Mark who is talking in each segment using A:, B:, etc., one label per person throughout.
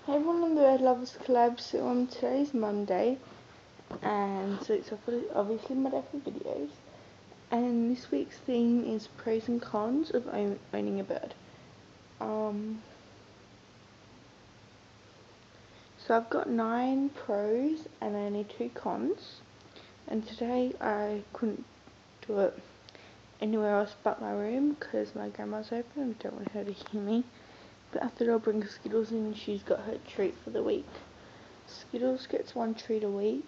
A: Hey everyone on the Red Lovers Collab, so today's Monday, and so it's obviously my day for videos, and this week's theme is pros and cons of owning a bird. So I've got 9 pros and only 2 cons, and today I couldn't do it anywhere else but my room because my grandma's open and I don't want her to hear me. But I thought I'll bring Skittles in and she's got her treat for the week. Skittles gets 1 treat a week,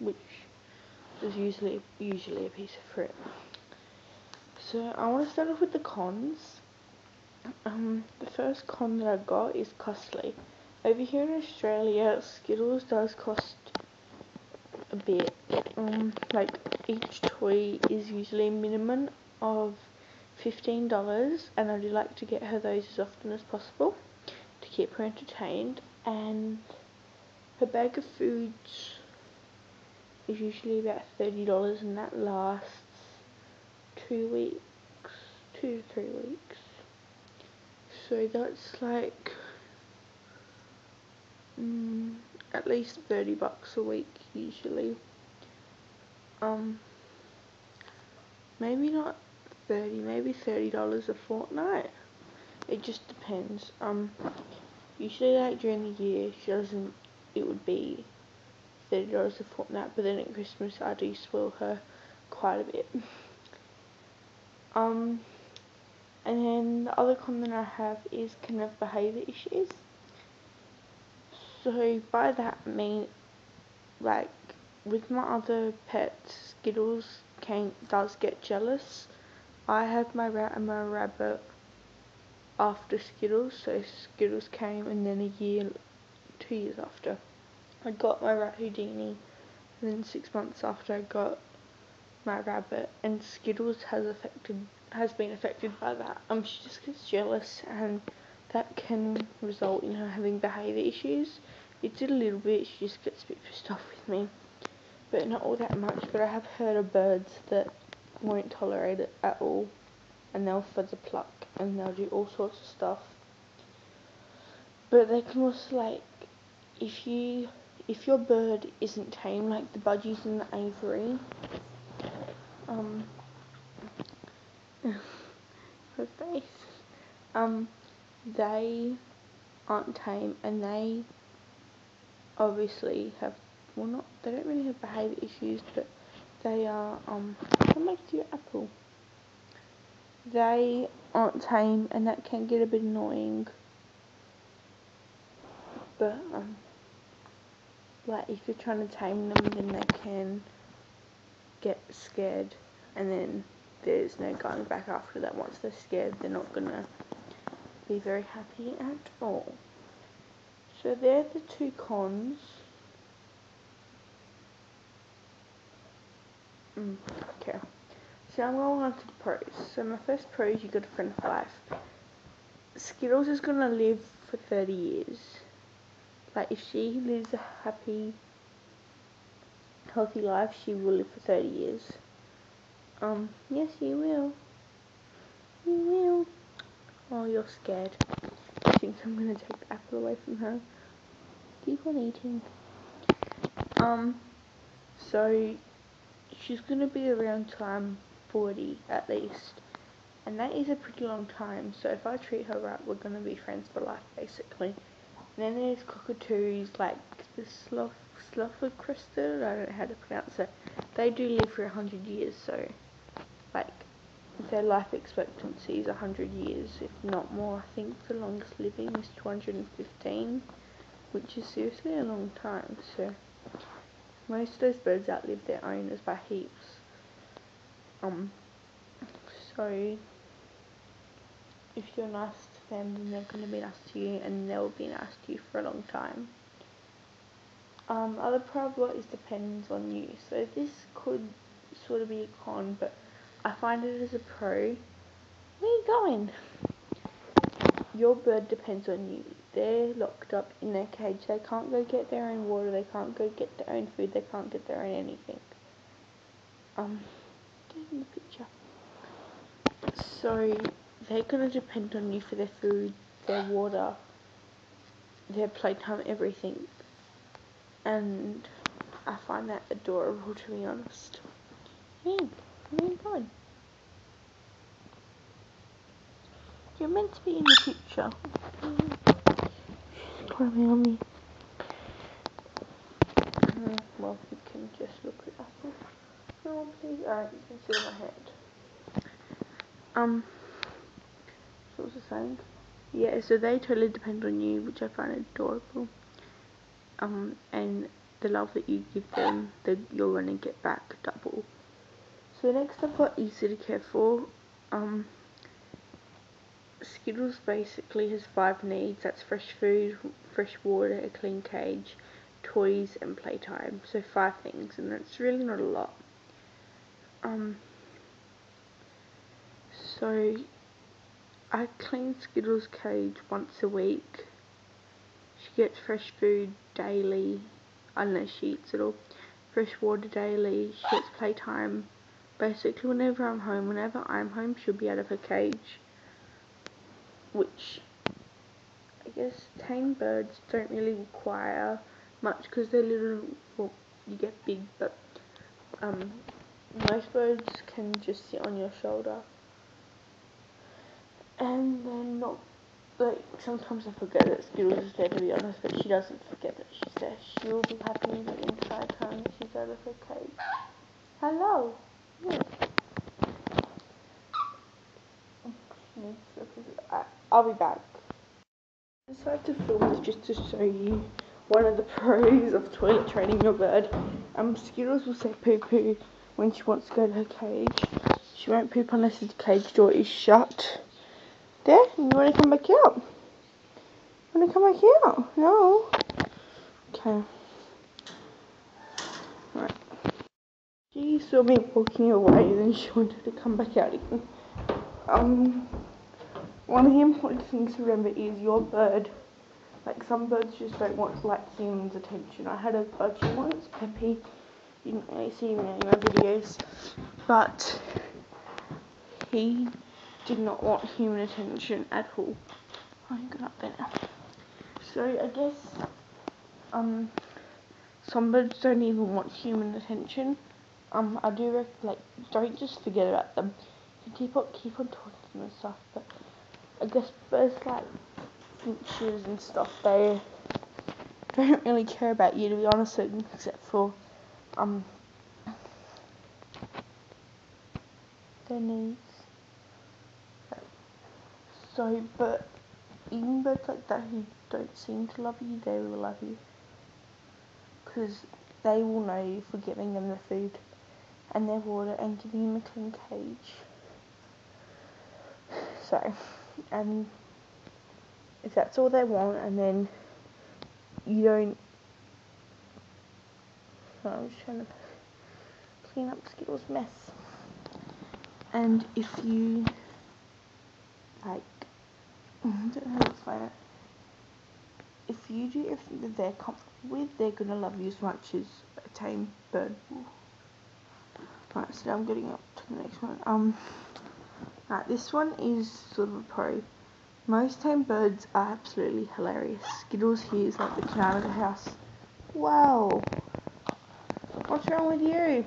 A: which is usually a piece of fruit. So I want to start off with the cons. The first con that I got is costly. Over here in Australia, Skittles does cost a bit. Like each toy is usually a minimum of $15, and I do like to get her those as often as possible to keep her entertained. And her bag of foods is usually about $30, and that lasts 2 weeks, 2 to 3 weeks. So that's like at least $30 a week usually. Maybe not 30, maybe $30 a fortnight. It just depends. Usually like during the year it would be $30 a fortnight, but then at Christmas I do spoil her quite a bit. And then the other con that I have is kind of behaviour issues. So by that I mean, like with my other pets, Skittles does get jealous. I had my rat and my rabbit after Skittles, so Skittles came and then 2 years after I got my rat Houdini, and then 6 months after I got my rabbit, and Skittles has been affected by that. She just gets jealous, and that can result in her having behaviour issues. It did a little bit, she just gets a bit pissed off with me, but not all that much. But I have heard of birds that won't tolerate it at all, and they'll feather pluck, and they'll do all sorts of stuff. But they can also, like, if your bird isn't tame, like the budgies and the aviary, her face, they aren't tame, and they obviously have, they don't really have behaviour issues, but they are, come back to your apple. They aren't tame, and that can get a bit annoying, but, like, if you're trying to tame them, then they can get scared, and then there's no going back after that. Once they're scared, they're not gonna be very happy at all. So they're the 2 cons. Okay, so I'm going on to the pros. So my first pro is you got a friend for life. Skittles is gonna live for 30 years. Like, if she lives a happy, healthy life, she will live for 30 years. Yes, you will. You will. Oh, you're scared. She thinks I'm gonna take the apple away from her. Keep on eating. So she's gonna be around time 40 at least, and that is a pretty long time. So if I treat her right, we're gonna be friends for life, basically. And then there's cockatoos, like the slough-crested, I don't know how to pronounce it. They do live for 100 years, so like their life expectancy is 100 years, if not more. I think the longest living is 215, which is seriously a long time. So most of those birds outlive their owners by heaps. So if you're nice to them, then they're going to be nice to you, and they'll be nice to you for a long time. Other problem is depends on you. So this could sort of be a con, but I find it as a pro. Where are you going? Your bird depends on you. They're locked up in their cage. They can't go get their own water. They can't go get their own food. They can't get their own anything. Get in the picture. So they're gonna depend on you for their food, their water, their playtime everything, and I find that adorable, to be honest. Yeah, where are you going? You're meant to be in the picture. Climbing on me. Well, you can just look at us. Oh, please. Alright, you can sit on my hand. So what was I saying? Yeah, so they totally depend on you, which I find adorable. And the love that you give them, that you're gonna get back double. So next I've got easy to care for. Skittles basically has 5 needs. That's fresh food, fresh water, a clean cage, toys, and playtime. So 5 things, and that's really not a lot. So I clean Skittles' cage once a week. She gets fresh food daily, unless she eats it all. Fresh water daily. She gets playtime. Basically, whenever I'm home, she'll be out of her cage. Which, I guess, tame birds don't really require much because they're little. Well, you get big, but most birds can just sit on your shoulder. And they're not, like, sometimes I forget that Skittles is there, to be honest, but she doesn't forget that she's there. She'll be happy the entire time that she's out of her cage. Hello! Yeah. I'll be back. I decided to film this just to show you one of the pros of toilet training your bird. Skittles will say poo poo when she wants to go to her cage. She won't poop unless the cage door is shut. There, you want to come back out? Want to come back out? No. Okay. Right. She saw me walking away and then she wanted to come back out again. One of the important things to remember is your bird. Like, some birds just don't want, like, humans' attention. I had a budgie once, Peppy. You didn't really see him in any of my videos. But he did not want human attention at all. I can get up there now. So, I guess, some birds don't even want human attention. I do reckon, like, don't just forget about them. You keep on talking to them and stuff, but I guess birds like finches and stuff, they don't really care about you, to be honest, except for their needs. So, but even birds like that who don't seem to love you, they will love you, because they will know you for giving them the food and their water and giving them a clean cage. So, and if that's all they want, and then you don't, I'm just trying to clean up Skittles' mess. And if you, like, I don't know how to explain it. If you do everything that they're comfortable with, they're gonna love you as much as a tame bird will. Right, so now I'm getting up to the next one. Right, this one is sort of a pro. Most tame birds are absolutely hilarious. Skittles here is like the clown of the house. Wow, what's wrong with you?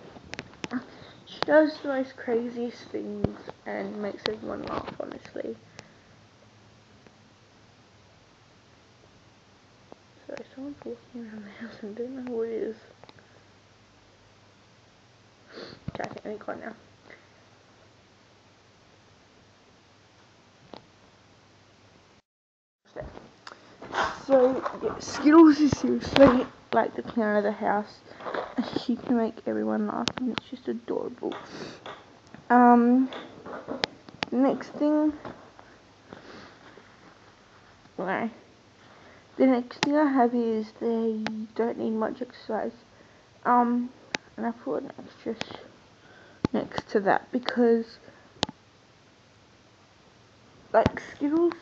A: She does the most craziest things and makes everyone laugh, honestly. So someone's walking around the house and I don't know who it is. Okay, I think they're gone now. So, yeah, Skittles is seriously like the clown of the house. She can make everyone laugh and it's just adorable. Next thing, no. The next thing I have is they don't need much exercise. And I put an extra next to that because, like, Skittles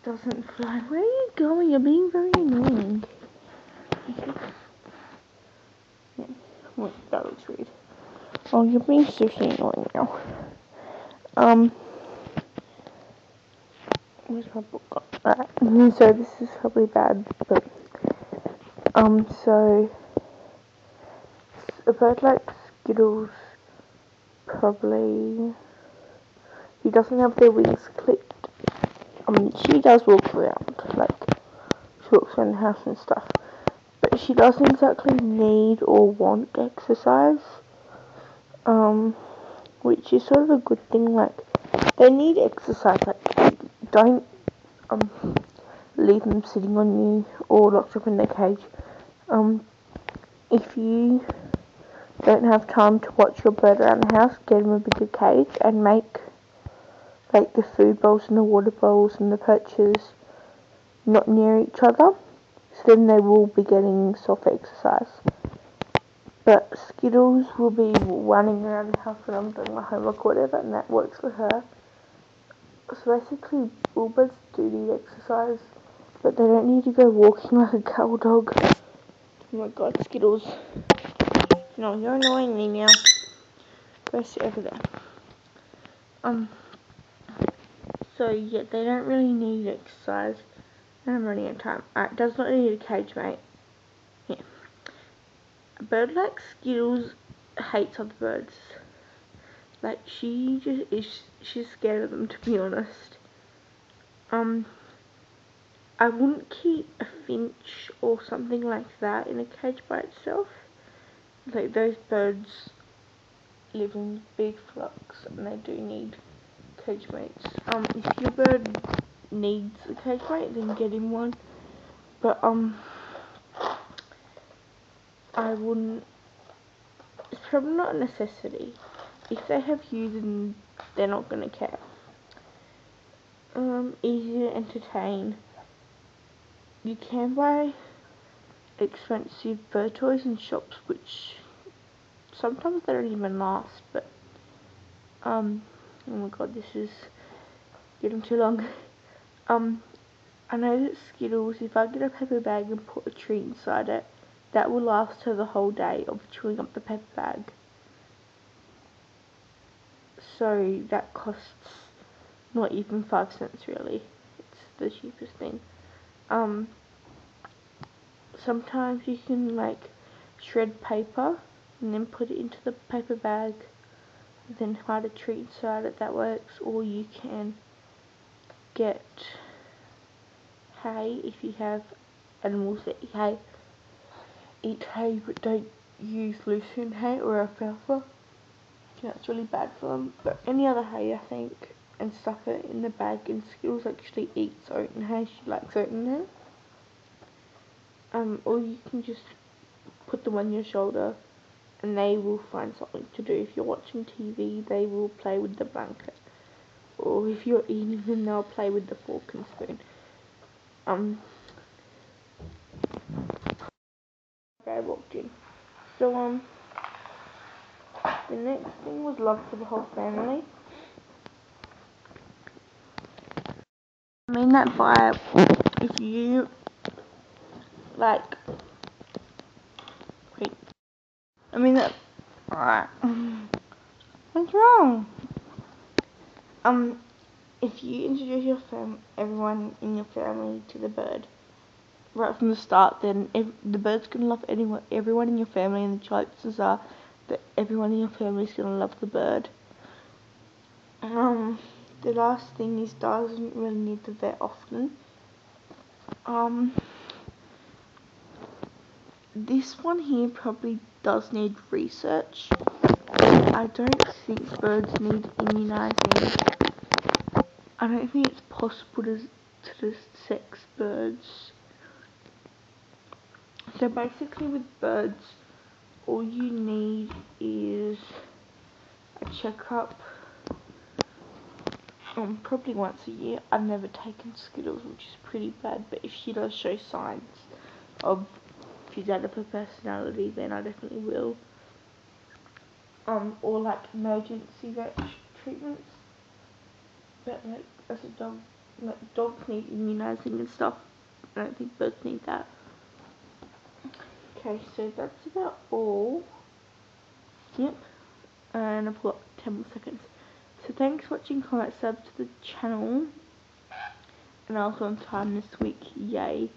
A: doesn't fly. Where are you going? You're being very annoying. Yeah, well, that looks weird. Oh, you're being seriously annoying now. Where's my book? Alright, so this is probably bad, but so a bird like Skittles probably he doesn't have their wings clipped. She does walk around, like she walks around the house and stuff, but she doesn't exactly need or want exercise. Which is sort of a good thing. Like they need exercise. Like don't leave them sitting on you or locked up in their cage. If you don't have time to watch your bird around the house, get them a bigger cage and make like the food bowls and the water bowls and the perches not near each other, so then they will be getting soft exercise. But Skittles will be running around the house when I'm doing my homework or whatever, and that works for her. So basically, all birds do need exercise, but they don't need to go walking like a cattle dog. Oh my god, Skittles. No, you're annoying me now. Go sit over there. So yeah, they don't really need exercise. And I'm running out of time. It does not need a cage, mate. Yeah. A bird like Skittles hates other birds. Like, she's scared of them, to be honest. I wouldn't keep a finch or something like that in a cage by itself. Like, those birds live in big flocks and they do need cage mates. If your bird needs a cage mate, then get him one. But, I wouldn't, it's probably not a necessity. If they have you, then they're not gonna care. Easy to entertain. You can buy expensive bird toys in shops, which sometimes they don't even last, but, oh my god, this is getting too long. I know that Skittles, if I get a paper bag and put a treat inside it, that will last her the whole day of chewing up the paper bag. So that costs not even 5 cents really. It's the cheapest thing. Sometimes you can like shred paper and then put it into the paper bag, then hide a treat inside it, that works. Or you can get hay if you have animals that eat hay but don't use lucerne hay or alfalfa. That's really bad for them. But any other hay, I think, and stuff it in the bag. And Skittles actually eats oat hay. She likes oat hay. Or you can just put them on your shoulder and they will find something to do. If you're watching TV, they will play with the blanket. Or if you're eating them, they'll play with the fork and spoon. I walked in. So, the next thing was love for the whole family. I mean that by, if you, like, wait. I mean that, alright. What's wrong? If you introduce everyone in your family to the bird right from the start, then the bird's gonna love everyone in your family, and the chances are that everyone in your family is gonna love the bird. The last thing is doesn't really need the vet often. This one here probably does need research. I don't think birds need immunising. I don't think it's possible to sex birds. So basically with birds, all you need is a checkup, probably once a year. I've never taken Skittles, which is pretty bad, but if she does show signs of she's out of her personality, then I definitely will. Or like emergency vet treatments. But like as a dog, like dogs need immunising and stuff. I don't think birds need that. Okay, so that's about all. Yep. And I've got 10 more seconds. So thanks for watching, comment, sub to the channel. and I was on time this week, yay.